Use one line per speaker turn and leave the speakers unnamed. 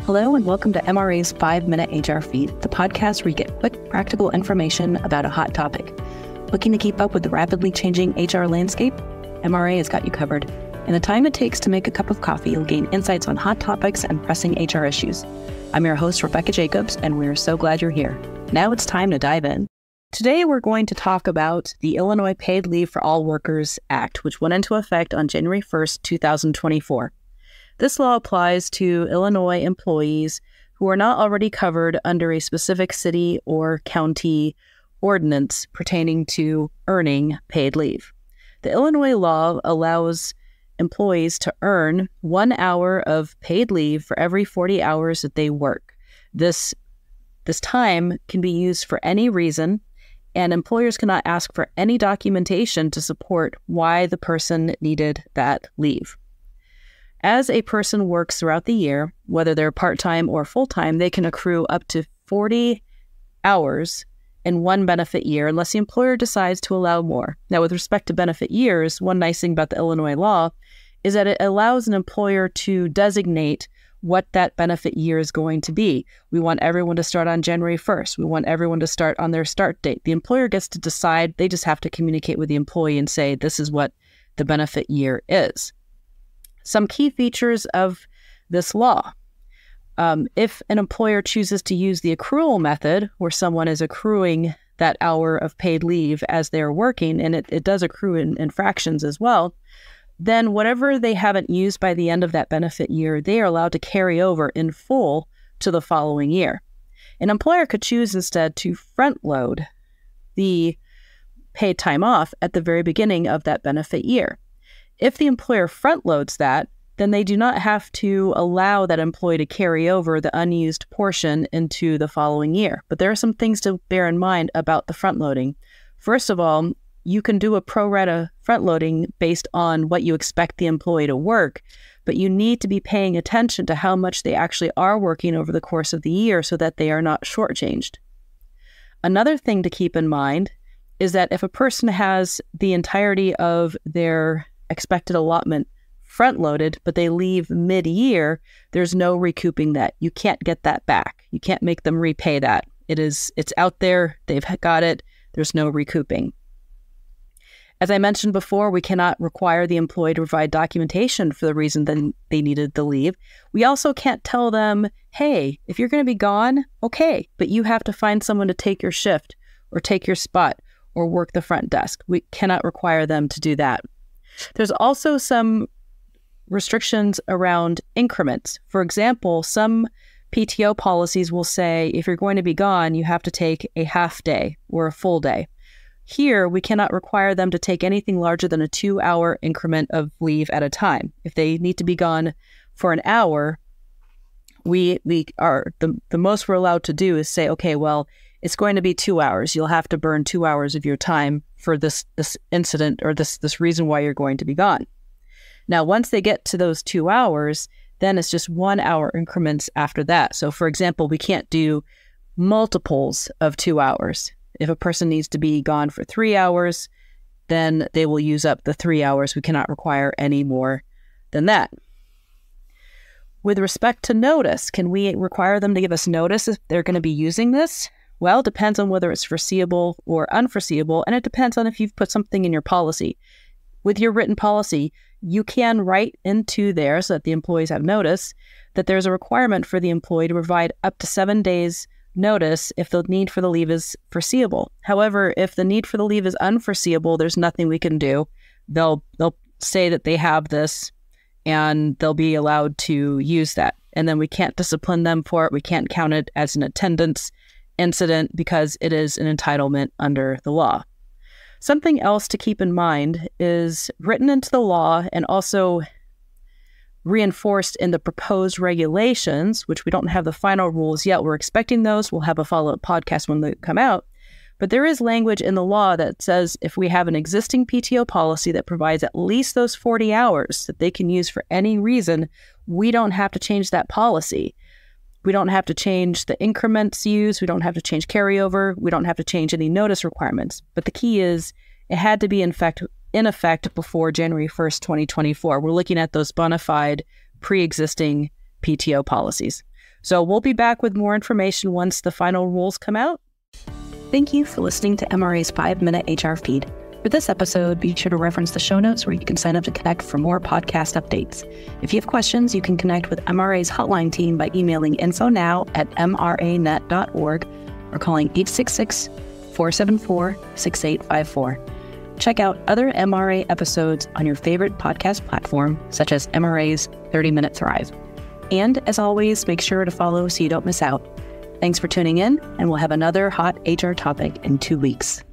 Hello and welcome to MRA's 5-Minute HR Feed, the podcast where you get quick, practical information about a hot topic. Looking to keep up with the rapidly changing HR landscape? MRA has got you covered. In the time it takes to make a cup of coffee, you'll gain insights on hot topics and pressing HR issues. I'm your host, Rebecca Jacobs, and we're so glad you're here. Now it's time to dive in. Today, we're going to talk about the Illinois Paid Leave for All Workers Act, which went into effect on January 1st, 2024. This law applies to Illinois employees who are not already covered under a specific city or county ordinance pertaining to earning paid leave. The Illinois law allows employees to earn 1 hour of paid leave for every 40 hours that they work. This time can be used for any reason, and employers cannot ask for any documentation to support why the person needed that leave. As a person works throughout the year, whether they're part-time or full-time, they can accrue up to 40 hours in one benefit year unless the employer decides to allow more. Now, with respect to benefit years, one nice thing about the Illinois law is that it allows an employer to designate what that benefit year is going to be. We want everyone to start on January 1st. We want everyone to start on their start date. The employer gets to decide. They just have to communicate with the employee and say, this is what the benefit year is. Some key features of this law. If an employer chooses to use the accrual method, where someone is accruing that hour of paid leave as they're working, and it does accrue in fractions as well, then whatever they haven't used by the end of that benefit year, they are allowed to carry over in full to the following year. An employer could choose instead to front load the paid time off at the very beginning of that benefit year. If the employer front loads that, then they do not have to allow that employee to carry over the unused portion into the following year. But there are some things to bear in mind about the front loading. First of all, you can do a pro rata front loading based on what you expect the employee to work, but you need to be paying attention to how much they actually are working over the course of the year so that they are not shortchanged. Another thing to keep in mind is that if a person has the entirety of their expected allotment front-loaded, but they leave mid-year, there's no recouping that. You can't get that back. You can't make them repay that. It's out there. They've got it. There's no recouping. As I mentioned before, we cannot require the employee to provide documentation for the reason that they needed the leave. We also can't tell them, hey, if you're going to be gone, okay, but you have to find someone to take your shift or take your spot or work the front desk. We cannot require them to do that. There's also some restrictions around increments. For example, some PTO policies will say if you're going to be gone, you have to take a half day or a full day. Here, we cannot require them to take anything larger than a 2-hour increment of leave at a time. If they need to be gone for an hour, we are the most we're allowed to do is say, okay, well, it's going to be 2 hours. You'll have to burn 2 hours of your time for this incident or this reason why you're going to be gone. Now, once they get to those 2 hours, then it's just 1 hour increments after that. So, for example, we can't do multiples of 2 hours. If a person needs to be gone for 3 hours, then they will use up the 3 hours. We cannot require any more than that. With respect to notice, can we require them to give us notice if they're going to be using this? Well, it depends on whether it's foreseeable or unforeseeable, and it depends on if you've put something in your policy. With your written policy, you can write into there, so that the employees have notice, that there's a requirement for the employee to provide up to 7 days notice if the need for the leave is foreseeable. However, if the need for the leave is unforeseeable, there's nothing we can do. They'll say that they have this, and they'll be allowed to use that. And then we can't discipline them for it. We can't count it as an attendance incident because it is an entitlement under the law. Something else to keep in mind is written into the law and also reinforced in the proposed regulations, which we don't have the final rules yet. We're expecting those. We'll have a follow-up podcast when they come out. But there is language in the law that says if we have an existing PTO policy that provides at least those 40 hours that they can use for any reason, we don't have to change that policy. We don't have to change the increments used. We don't have to change carryover. We don't have to change any notice requirements. But the key is it had to be in effect before January 1st, 2024. We're looking at those bona fide pre-existing PTO policies. So we'll be back with more information once the final rules come out. Thank you for listening to MRA's 5-Minute HR Feed. For this episode, be sure to reference the show notes where you can sign up to connect for more podcast updates. If you have questions, you can connect with MRA's hotline team by emailing infonow@mranet.org or calling 866-474-6854. Check out other MRA episodes on your favorite podcast platform, such as MRA's 30-Minute Thrive. And as always, make sure to follow so you don't miss out. Thanks for tuning in, and we'll have another hot HR topic in 2 weeks.